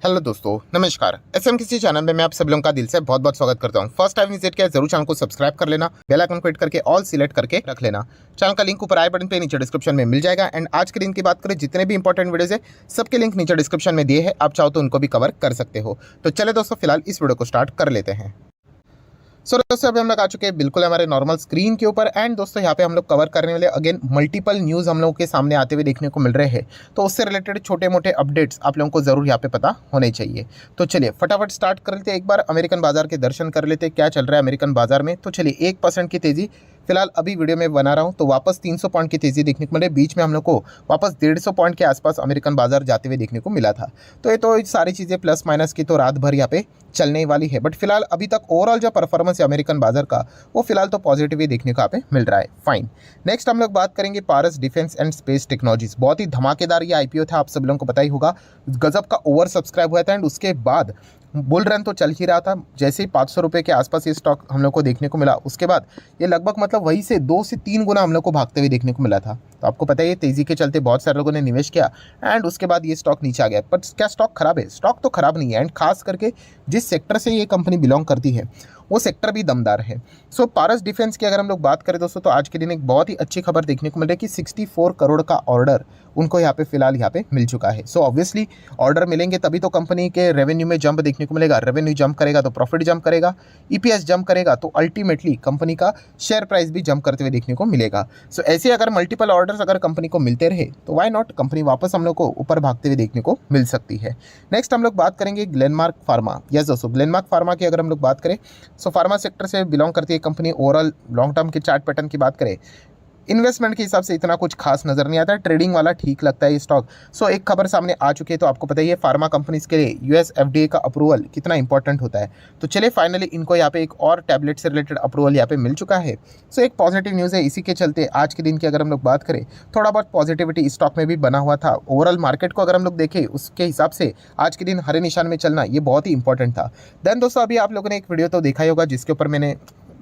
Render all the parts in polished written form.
Hello दोस्तों, नमस्कार। SM किसी चैनल में मैं आप सब लोगों का दिल से बहुत बहुत स्वागत करता हूं। फर्स्ट टाइम विजिट किया जरूर चैनल को सब्सक्राइब कर लेना, बेल आइकन को हिट करके ऑल सिलेक्ट करके रख लेना। चैनल का लिंक ऊपर आई बटन पे नीचे डिस्क्रिप्शन में मिल जाएगा। एंड आज के दिन की बात करें, जितने भी इंपॉर्टेंट वीडियोज है सबके लिंक नीचे डिस्क्रिप्शन में दिए हैं, आप चाहो तो उनको भी कवर कर सकते हो। तो चले दोस्तों, फिलहाल इस वीडियो को स्टार्ट कर लेते हैं। सो दोस्तों, अभी हम लोग आ चुके हैं बिल्कुल हमारे नॉर्मल स्क्रीन के ऊपर। एंड दोस्तों, यहाँ पे हम लोग कवर करने वाले अगेन मल्टीपल न्यूज़ हम लोगों के सामने आते हुए देखने को मिल रहे हैं। तो उससे रिलेटेड छोटे मोटे अपडेट्स आप लोगों को ज़रूर यहाँ पे पता होने चाहिए। तो चलिए फटाफट स्टार्ट कर लेते हैं। एक बार अमेरिकन बाजार के दर्शन कर लेते हैं, क्या चल रहा है अमेरिकन बाजार में। तो चलिए 1% की तेज़ी फिलहाल अभी वीडियो में बना रहा हूँ। तो वापस 300 पॉइंट की तेज़ी देखने को मिले। बीच में हम लोग को वापस 150 पॉइंट के आसपास अमेरिकन बाजार जाते हुए देखने को मिला था। तो ये तो सारी चीज़ें प्लस माइनस की तो रात भर यहाँ पे चलने वाली है। बट फिलहाल अभी तक ओवरऑल जो परफॉर्मेंस है अमेरिकन बाजार का, वो फिलहाल तो पॉजिटिव ही देखने को यहाँ पे मिल रहा है। फाइन। नेक्स्ट हम लोग बात करेंगे पारस डिफेंस एंड स्पेस टेक्नोलॉजीज। बहुत ही धमाकेदार ये आईपीओ था, आप सब लोगों को पता ही होगा। गजब का ओवर सब्सक्राइब हुआ था। एंड उसके बाद बुल रन तो चल ही रहा था। जैसे ही 500 रुपये के आसपास ये स्टॉक हम लोग को देखने को मिला, उसके बाद ये लगभग मतलब वहीं से 2 से 3 गुना हम लोग को भागते हुए देखने को मिला था। तो आपको पता है ये तेज़ी के चलते बहुत सारे लोगों ने निवेश किया एंड उसके बाद ये स्टॉक नीचे आ गया। पर क्या स्टॉक खराब है? स्टॉक तो खराब नहीं है। एंड खास करके जिस सेक्टर से ये कंपनी बिलोंग करती है वो सेक्टर भी दमदार है। सो पारस डिफेंस की अगर हम लोग बात करें दोस्तों, तो आज के दिन एक बहुत ही अच्छी खबर देखने को मिल रही है कि 64 करोड़ का ऑर्डर उनको यहाँ पे फिलहाल यहाँ पे मिल चुका है। सो ऑब्वियसली ऑर्डर मिलेंगे तभी तो कंपनी के रेवेन्यू में जंप देखने को मिलेगा। रेवेन्यू जंप करेगा तो प्रॉफिट जंप करेगा, ईपीएस जंप करेगा तो अल्टीमेटली कंपनी का शेयर प्राइस भी जंप करते हुए देखने को मिलेगा। सो ऐसे अगर मल्टीपल ऑर्डर्स अगर कंपनी को मिलते रहे तो वाई नॉट, कंपनी वापस हम लोग को ऊपर भागते हुए देखने को मिल सकती है। नेक्स्ट हम लोग बात करेंगे ग्लेनमार्क फार्मा। यस दोस्तों, ग्लेनमार्क फार्मा की अगर हम लोग बात करें, सो फार्मा सेक्टर से बिलोंग करती है कंपनी। ओवरऑल लॉन्ग टर्म के चार्ट पैटर्न की बात करें, इन्वेस्टमेंट के हिसाब से इतना कुछ खास नज़र नहीं आता है। ट्रेडिंग वाला ठीक लगता है ये स्टॉक। सो एक खबर सामने आ चुकी है। तो आपको पता ही है फार्मा कंपनीज के लिए यूएस एफडीए का अप्रूवल कितना इंपॉर्टेंट होता है। तो चलिए फाइनली इनको यहाँ पे एक और टैबलेट से रिलेटेड अप्रूवल यहाँ पे मिल चुका है। सो एक पॉजिटिव न्यूज़ है। इसी के चलते आज के दिन की अगर हम लोग बात करें, थोड़ा बहुत पॉजिटिविटी स्टॉक में भी बना हुआ था। ओवरऑल मार्केट को अगर हम लोग देखें उसके हिसाब से आज के दिन हरे निशान में चलना ये बहुत ही इंपॉर्टेंट था। देन दोस्तों, अभी आप लोगों ने एक वीडियो तो देखा ही होगा जिसके ऊपर मैंने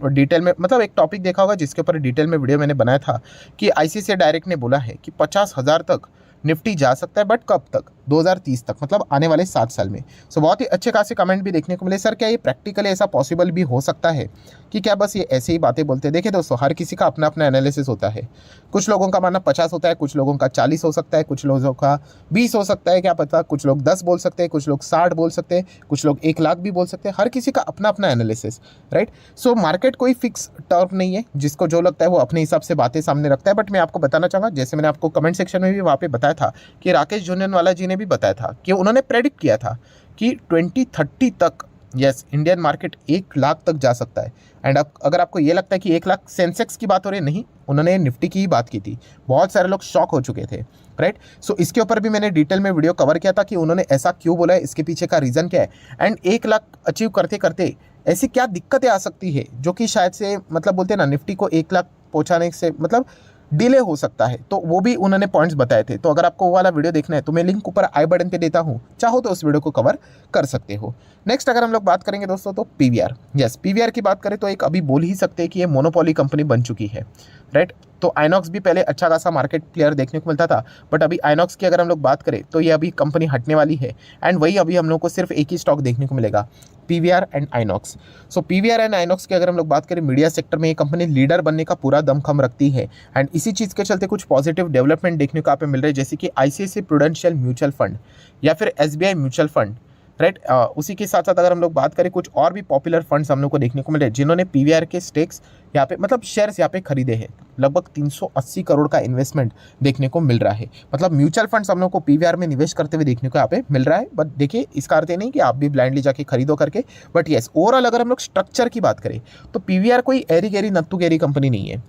डिटेल में, मतलब एक टॉपिक देखा होगा जिसके ऊपर डिटेल में वीडियो मैंने बनाया था कि आईसीआईसीआई डायरेक्ट ने बोला है कि 50,000 तक निफ्टी जा सकता है। बट कब तक? 2030 तक, मतलब आने वाले 7 साल में। सो बहुत ही अच्छे खासे कमेंट भी देखने को मिले, सर क्या ये प्रैक्टिकली ऐसा पॉसिबल भी हो सकता है कि क्या बस ये ऐसे ही बातें बोलते हैं? देखिए दोस्तों, हर किसी का अपना अपना एनालिसिस होता है। कुछ लोगों का मानना 50 होता है, कुछ लोगों का 40 हो सकता है, कुछ लोगों का 20 हो सकता है, क्या पता। कुछ लोग 10 बोल सकते हैं, कुछ लोग 60 बोल सकते हैं, कुछ लोग 1 लाख भी बोल सकते हैं। हर किसी का अपना अपना एनालिसिस, राइट। सो मार्केट कोई फिक्स टर्म नहीं है, जिसको जो लगता है वो अपने हिसाब से बातें सामने रखता है। बट मैं आपको बताना चाहूँगा, जैसे मैंने आपको कमेंट सेक्शन में भी वहाँ पे बताया था कि राकेश झुनझुनवाला जी ने भी बताया था कि उन्होंने प्रेडिक्ट किया था कि 2030 तक यस इंडियन मार्केट 1 लाख तक जा सकता है। एंड अब अगर आपको ये लगता है कि 1 लाख सेंसेक्स की बात हो रही है, नहीं, उन्होंने निफ्टी की ही बात की थी। बहुत सारे लोग शॉक हो चुके थे, राइट। सो इसके ऊपर भी मैंने डिटेल में वीडियो कवर किया था कि उन्होंने ऐसा क्यों बोला है, इसके पीछे का रीज़न क्या है। एंड 1 लाख अचीव करते करते ऐसी क्या दिक्कतें आ सकती है जो कि शायद से, मतलब बोलते हैं ना, निफ्टी को 1 लाख पहुँचाने से मतलब डिले हो सकता है। तो वो भी उन्होंने पॉइंट्स बताए थे। तो अगर आपको वो वाला वीडियो देखना है तो मैं लिंक ऊपर आई बटन पे देता हूँ, चाहो तो उस वीडियो को कवर कर सकते हो। नेक्स्ट अगर हम लोग बात करेंगे दोस्तों, तो पीवीआर। यस, पीवीआर की बात करें तो एक अभी बोल ही सकते हैं कि ये मोनोपोली कंपनी बन चुकी है, राइट। तो आइनॉक्स भी पहले अच्छा खासा मार्केट प्लेयर देखने को मिलता था, बट अभी आइनॉक्स की अगर हम लोग बात करें तो ये अभी कंपनी हटने वाली है। एंड वही अभी हम लोग को सिर्फ एक ही स्टॉक देखने को मिलेगा, PVR and INOX. So PVR and INOX की अगर हम लोग बात करें, मीडिया सेक्टर में ये कंपनी लीडर बनने का पूरा दमखम रखती है। एंड इसी चीज़ के चलते कुछ पॉजिटिव डेवलपमेंट देखने को यहाँ पे मिल रहे हैं, जैसे कि आईसीआईसीआई प्रूडेंशियल म्यूचुअल फंड या फिर एसबीआई म्यूचुअल फंड, राइट। उसी के साथ साथ अगर हम लोग बात करें, कुछ और भी पॉपुलर फंड्स हम लोग को देखने को मिले जिन्होंने पीवीआर के स्टेक्स यहाँ पे, मतलब शेयर्स यहाँ पे खरीदे हैं। लगभग 380 करोड़ का इन्वेस्टमेंट देखने को मिल रहा है। मतलब म्यूचुअल फंड्स हम लोग को पीवीआर में निवेश करते हुए देखने को यहाँ पे मिल रहा है। बट देखिए, इसका अर्थ नहीं कि आप भी ब्लाइंडली जाके खरीदो करके। बट येस, ओवरऑल अगर हम लोग स्ट्रक्चर की बात करें तो पीवीआर कोई एरी गैरी नत्थु गैरी कंपनी नहीं है।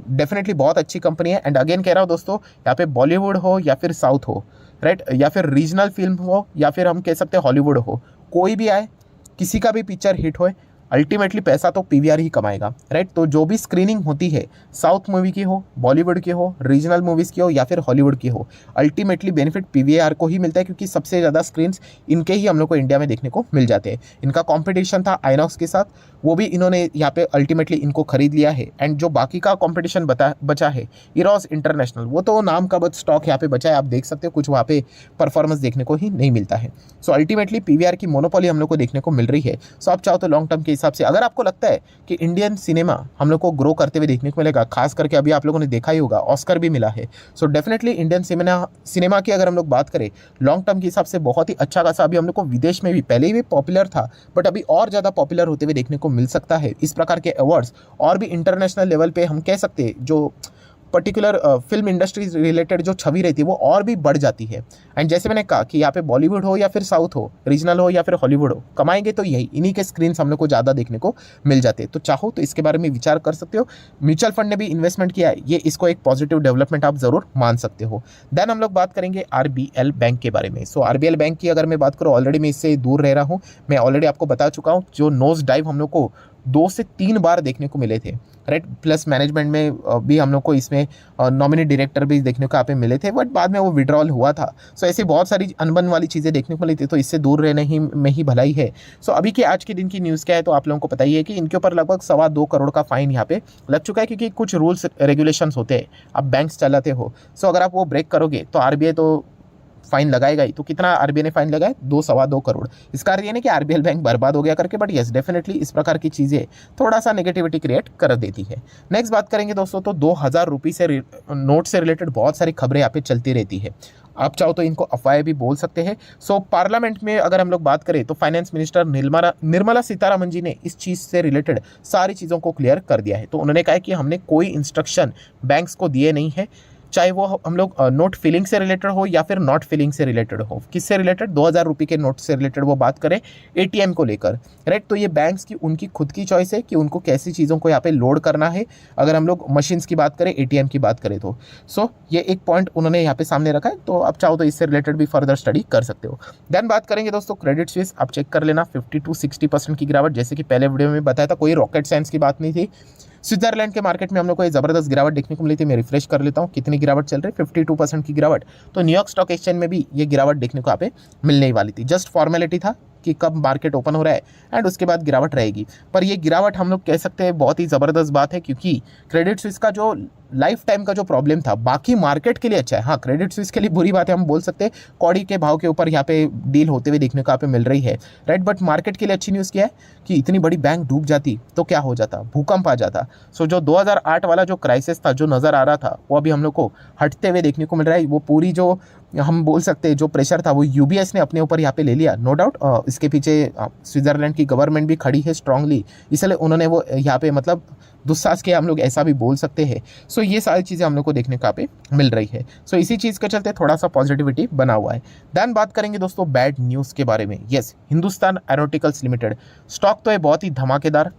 डेफिनेटली बहुत अच्छी कंपनी है। एंड अगेन कह रहा हूँ दोस्तों, यहाँ पे बॉलीवुड हो या फिर साउथ हो, राइट, या फिर रीजनल फिल्म हो या फिर हम कह सकते हैं हॉलीवुड हो, कोई भी आए, किसी का भी पिक्चर हिट होए, अल्टीमेटली पैसा तो पीवीआर ही कमाएगा, राइट। तो जो भी स्क्रीनिंग होती है, साउथ मूवी की हो, बॉलीवुड की हो, रीजनल मूवीज़ की हो या फिर हॉलीवुड की हो, अल्टीमेटली बेनिफिट पीवीआर को ही मिलता है, क्योंकि सबसे ज़्यादा स्क्रीन्स इनके ही हम लोग को इंडिया में देखने को मिल जाते हैं। इनका कॉम्पिटिशन था आइनॉक्स के साथ, वो भी इन्होंने यहाँ पे अल्टीमेटली इनको खरीद लिया है। एंड जो बाकी का कॉम्पिटिशन बचा है इरोस इंटरनेशनल, वो तो नाम का बस स्टॉक यहाँ पे बचा है, आप देख सकते हो कुछ वहाँ पे परफॉर्मेंस देखने को ही नहीं मिलता है। सो अल्टीमेटली पीवीआर की मोनोपोली हम लोग को देखने को मिल रही है। सो आप चाहो तो लॉन्ग टर्म के हिसाब से, अगर आपको लगता है कि इंडियन सिनेमा हम लोग को ग्रो करते हुए देखने को मिलेगा, खास करके अभी आप लोगों ने देखा ही होगा ऑस्कर भी मिला है, सो डेफिनेटली इंडियन सिनेमा की अगर हम लोग बात करें लॉन्ग टर्म के हिसाब से बहुत ही अच्छा खासा अभी हम लोग को विदेश में भी पहले ही पॉपुलर था, बट अभी और ज़्यादा पॉपुलर होते हुए देखने को मिल सकता है। इस प्रकार के अवार्ड्स और भी इंटरनेशनल लेवल पे हम कह सकते हैं, जो पर्टिकुलर फिल्म इंडस्ट्री रिलेटेड जो छवि रहती है वो और भी बढ़ जाती है। एंड जैसे मैंने कहा कि यहाँ पे बॉलीवुड हो या फिर साउथ हो, रीजनल हो या फिर हॉलीवुड हो, कमाएंगे तो यही इन्हीं के स्क्रीन्स हम लोग को ज़्यादा देखने को मिल जाते हैं। तो चाहो तो इसके बारे में विचार कर सकते हो। म्यूचुअल फंड ने भी इन्वेस्टमेंट किया है, ये इसको एक पॉजिटिव डेवलपमेंट आप जरूर मान सकते हो। देन हम लोग बात करेंगे आरबीएल बैंक के बारे में। सो आरबीएल बैंक की अगर मैं बात करूँ, ऑलरेडी मैं इससे दूर रह रहा हूँ, मैं ऑलरेडी आपको बता चुका हूँ, जो नोज डाइव हम लोग को 2 से 3 बार देखने को मिले थे, राइट। प्लस मैनेजमेंट में भी हम लोग को इसमें नॉमिनी डायरेक्टर भी देखने को यहाँ पे मिले थे, बट बाद में वो विड्रॉल हुआ था। सो ऐसी बहुत सारी अनबन वाली चीज़ें देखने को मिली थी, तो इससे दूर रहने ही में ही भलाई है। सो अभी के आज के दिन की न्यूज़ क्या है, तो आप लोगों को पता ही है कि इनके ऊपर लगभग 2.25 करोड़ का फाइन यहाँ पे लग चुका है, क्योंकि कुछ रूल्स रेगुलेशंस होते हैं, आप बैंक्स चलाते हो, सो अगर आप वो ब्रेक करोगे तो आरबीआई तो फाइन लगाएगा ही। तो कितना आरबीआई ने फाइन लगाया, 2.25 करोड़। इसका अर्थ ये नहीं कि आरबीएल बैंक बर्बाद हो गया करके, बट यस डेफिनेटली इस प्रकार की चीज़ें थोड़ा सा नेगेटिविटी क्रिएट कर देती है। नेक्स्ट बात करेंगे दोस्तों, तो 2000 रुपये से नोट से रिलेटेड बहुत सारी खबरें यहाँ पे चलती रहती है, आप चाहो तो इनको अफवाहें भी बोल सकते हैं। सो पार्लियामेंट में अगर हम लोग बात करें तो फाइनेंस मिनिस्टर निर्मला सीतारमन जी ने इस चीज़ से रिलेटेड सारी चीज़ों को क्लियर कर दिया है। तो उन्होंने कहा है कि हमने कोई इंस्ट्रक्शन बैंक्स को दिए नहीं है, चाहे वो हम लोग नोट फिलिंग से रिलेटेड हो या फिर नॉट फिलिंग से रिलेटेड हो। किससे रिलेटेड, 2000 रुपये के नोट से रिलेटेड वो बात करें, एटीएम को लेकर, राइट। तो ये बैंक्स की उनकी खुद की चॉइस है कि उनको कैसी चीज़ों को यहाँ पे लोड करना है, अगर हम लोग मशीन्स की बात करें, एटीएम की बात करें तो। सो ये एक पॉइंट उन्होंने यहाँ पे सामने रखा है, तो आप चाहो तो इससे रिलेटेड भी फर्दर स्टडी कर सकते हो। देन बात करेंगे दोस्तों क्रेडिट स्विस, आप चेक कर लेना 50 to 60% की गिरावट, जैसे कि पहले वीडियो में बताया था, कोई रॉकेट साइंस की बात नहीं थी। स्विट्जरलैंड के मार्केट में हम लोग को ये ज़बरदस्त गिरावट देखने को मिली थी। मैं रिफ्रेश कर लेता हूँ कितनी गिरावट चल रही है, 52% की गिरावट। तो न्यूयॉर्क स्टॉक एक्सचेंज में भी ये गिरावट देखने को यहाँ पे मिलने ही वाली थी। जस्ट फॉर्मेलिटी था कि कब मार्केट ओपन हो रहा है एंड उसके बाद गिरावट रहेगी, पर ये गिरावट हम लोग कह सकते हैं बहुत ही ज़बरदस्त बात है, क्योंकि क्रेडिट स्विस का जो लाइफ टाइम का जो प्रॉब्लम था बाकी मार्केट के लिए अच्छा है। हाँ, क्रेडिट स्विस के लिए बुरी बात है, हम बोल सकते हैं कौड़ी के भाव के ऊपर यहाँ पे डील होते हुए देखने को यहाँ पे मिल रही है, राइट। बट मार्केट के लिए अच्छी न्यूज़ क्या है कि इतनी बड़ी बैंक डूब जाती तो क्या हो जाता, भूकंप आ जाता। सो जो 2008 वाला जो क्राइसिस था, जो नज़र आ रहा था, वो अभी हम लोग को हटते हुए देखने को मिल रहा है। वो पूरी जो हम बोल सकते हैं जो प्रेशर था वो यूबीएस ने अपने ऊपर यहाँ पे ले लिया, नो डाउट। इसके पीछे स्विट्जरलैंड की गवर्नमेंट भी खड़ी है स्ट्रांगली, इसलिए उन्होंने वो यहाँ पे मतलब दुस्साहस किया, हम लोग ऐसा भी बोल सकते हैं। सो ये सारी चीज़ें हम लोग को देखने को यहाँ पे मिल रही है। सो इसी चीज़ के चलते थोड़ा सा पॉजिटिविटी बना हुआ है। देन बात करेंगे दोस्तों बैड न्यूज़ के बारे में। Yes, Hindustan aeronauticals limited stock तो है बहुत ही धमाकेदार,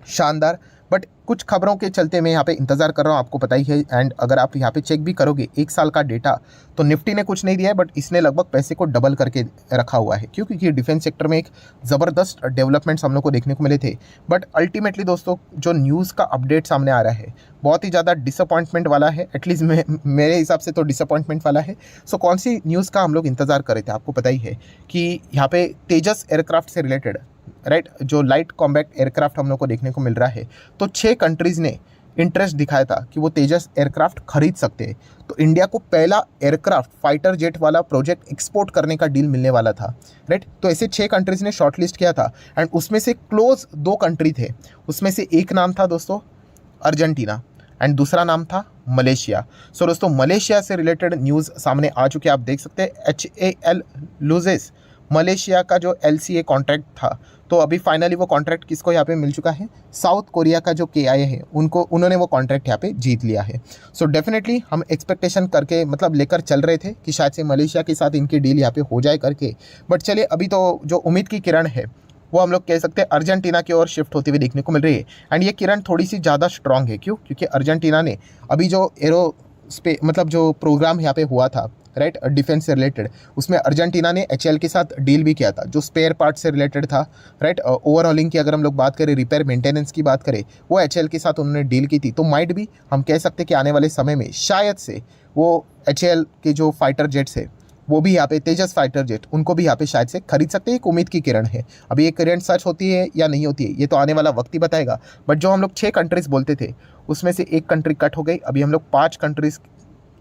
शानदार, बट कुछ खबरों के चलते मैं यहाँ पे इंतज़ार कर रहा हूँ, आपको पता ही है। एंड अगर आप यहाँ पे चेक भी करोगे 1 साल का डेटा, तो निफ्टी ने कुछ नहीं दिया है, बट इसने लगभग पैसे को डबल करके रखा हुआ है। क्यों? क्योंकि डिफेंस सेक्टर में एक ज़बरदस्त डेवलपमेंट्स हम लोग को देखने को मिले थे। बट अल्टीमेटली दोस्तों जो न्यूज़ का अपडेट सामने आ रहा है बहुत ही ज़्यादा डिसअपॉइंटमेंट वाला है, एटलीस्ट मेरे हिसाब से तो डिसअपॉइंटमेंट वाला है। सो कौन सी न्यूज़ का हम लोग इंतज़ार कर रहे थे, आपको पता ही है कि यहाँ पे तेजस एयरक्राफ्ट से रिलेटेड, राइट, जो लाइट कॉम्बैट एयरक्राफ्ट हम लोग को देखने को मिल रहा है, तो 6 कंट्रीज़ ने इंटरेस्ट दिखाया था कि वो तेजस एयरक्राफ्ट खरीद सकते हैं। तो इंडिया को पहला एयरक्राफ्ट फाइटर जेट वाला प्रोजेक्ट एक्सपोर्ट करने का डील मिलने वाला था, राइट। तो ऐसे 6 कंट्रीज़ ने शॉर्टलिस्ट किया था एंड उसमें से क्लोज 2 कंट्री थे। उसमें से एक नाम था दोस्तों अर्जेंटीना एंड दूसरा नाम था मलेशिया। सो दोस्तों मलेशिया से रिलेटेड न्यूज़ सामने आ चुके हैं, आप देख सकते हैं। HAL लूजेस मलेशिया का जो LCA कॉन्ट्रैक्ट था, तो अभी फाइनली वो कॉन्ट्रैक्ट किसको यहाँ पे मिल चुका है, साउथ कोरिया का जो KIA है उन्होंने वो कॉन्ट्रैक्ट यहाँ पे जीत लिया है। सो डेफिनेटली हम एक्सपेक्टेशन करके मतलब लेकर चल रहे थे कि शायद से मलेशिया के साथ इनकी डील यहाँ पे हो जाए करके, बट चलिए अभी तो जो उम्मीद की किरण है वो हम लोग कह सकते हैं अर्जेंटीना की ओर शिफ्ट होती हुई देखने को मिल रही है। एंड ये किरण थोड़ी सी ज़्यादा स्ट्रॉन्ग है, क्यों? क्योंकि अर्जेंटीना ने अभी जो मतलब जो प्रोग्राम यहाँ पे हुआ था राइट, डिफेंस से रिलेटेड। उसमें अर्जेंटीना ने एचएएल के साथ डील भी किया था जो स्पेयर पार्ट से रिलेटेड था, राइट। ओवरऑलिंग की अगर हम लोग बात करें, रिपेयर मेंटेनेंस की बात करें, वो एचएएल के साथ उन्होंने डील की थी। तो माइट भी हम कह सकते हैं कि आने वाले समय में शायद से वो एचएएल के जो फाइटर जेट्स है वो भी यहाँ पे तेजस फाइटर जेट, उनको भी यहाँ पे शायद से खरीद सकते हैं। एक उम्मीद की किरण है। अभी ये किरण सच होती है या नहीं होती है ये तो आने वाला वक्त ही बताएगा। बट जो हम लोग 6 कंट्रीज़ बोलते थे उसमें से एक कंट्री कट हो गई। अभी हम लोग 5 कंट्रीज़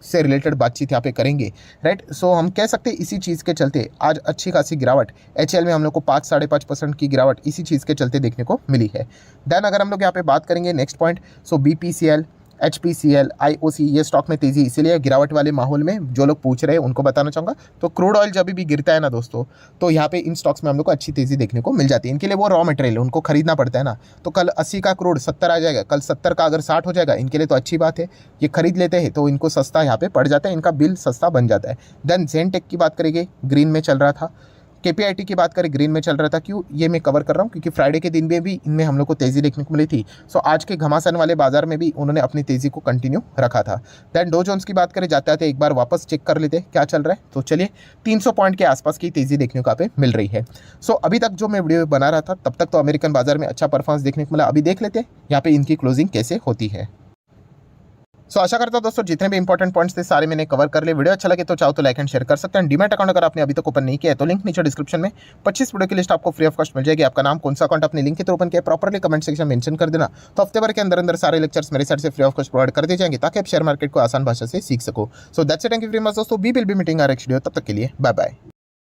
से रिलेटेड बातचीत यहाँ पे करेंगे, राइट। सो हम कह सकते हैं इसी चीज़ के चलते आज अच्छी खासी गिरावट एचएएल में हम लोग को 5-5.5% की गिरावट इसी चीज़ के चलते देखने को मिली है। देन अगर हम लोग यहाँ पे बात करेंगे नेक्स्ट पॉइंट, सो बीपीसीएल, एचपीसीएल, आईओसी, ये स्टॉक में तेज़ी इसीलिए गिरावट वाले माहौल में जो लोग पूछ रहे हैं उनको बताना चाहूँगा। तो क्रूड ऑयल जब भी गिरता है ना दोस्तों, तो यहाँ पे इन स्टॉक्स में हम लोग को अच्छी तेज़ी देखने को मिल जाती है। इनके लिए वो रॉ मटेरियल है, उनको खरीदना पड़ता है ना। तो कल 80 का क्रूड 70 आ जाएगा, कल 70 का अगर 60 हो जाएगा, इनके लिए तो अच्छी बात है। ये खरीद लेते हैं तो इनको सस्ता यहाँ पे पड़ जाता है, इनका बिल सस्ता बन जाता है। देन जेनटेक की बात करेंगे, ग्रीन में चल रहा था। केपीआईटी की बात करें, ग्रीन में चल रहा था। क्यों ये मैं कवर कर रहा हूँ, क्योंकि फ्राइडे के दिन में भी इनमें हम लोग को तेज़ी देखने को मिली थी। सो आज के घमासान वाले बाजार में भी उन्होंने अपनी तेज़ी को कंटिन्यू रखा था। दैन डो जोन्स की बात करें, जाते आते एक बार वापस चेक कर लेते क्या चल रहा है। तो चलिए 300 पॉइंट के आसपास की तेज़ी देखने को यहाँ पे मिल रही है। सो अभी तक जो मैं वीडियो बना रहा था तब तक तो अमेरिकन बाजार में अच्छा परफॉर्मेंस देखने को मिला। अभी देख लेते हैं यहाँ पे इनकी क्लोजिंग कैसे होती है। सो आशा करता हूं दोस्तों जितने भी इंपॉर्टेंट पॉइंट्स थे सारे मैंने कवर कर लिए। वीडियो अच्छा लगे तो चाहो तो लाइक एंड शेयर कर सकते हैं। डीमैट अकाउंट अगर आपने अभी तक ओपन नहीं किया है तो लिंक नीचे डिस्क्रिप्शन में 25 वीडियो की लिस्ट आपको फ्री ऑफ कॉस्ट मिल जाएगी। आपका नाम कौन सा अकाउंट अपने लिंक के थ्रू ओपन किया प्रॉपर्ली कमेंट सेक्शन में मेंशन कर देना। तो हफ्ते भर के अंदर अंदर सारे लेक्चर्स मेरे साइड से फ्री ऑफ कॉस्ट प्रोवाइड कर दिए जाएंगे ताकि आप शेयर मार्केट को आसान भाषा से सीख सको। So that's it, thank you very much दोस्तों। We will be meeting our next video, तब तक के लिए बाय बाय।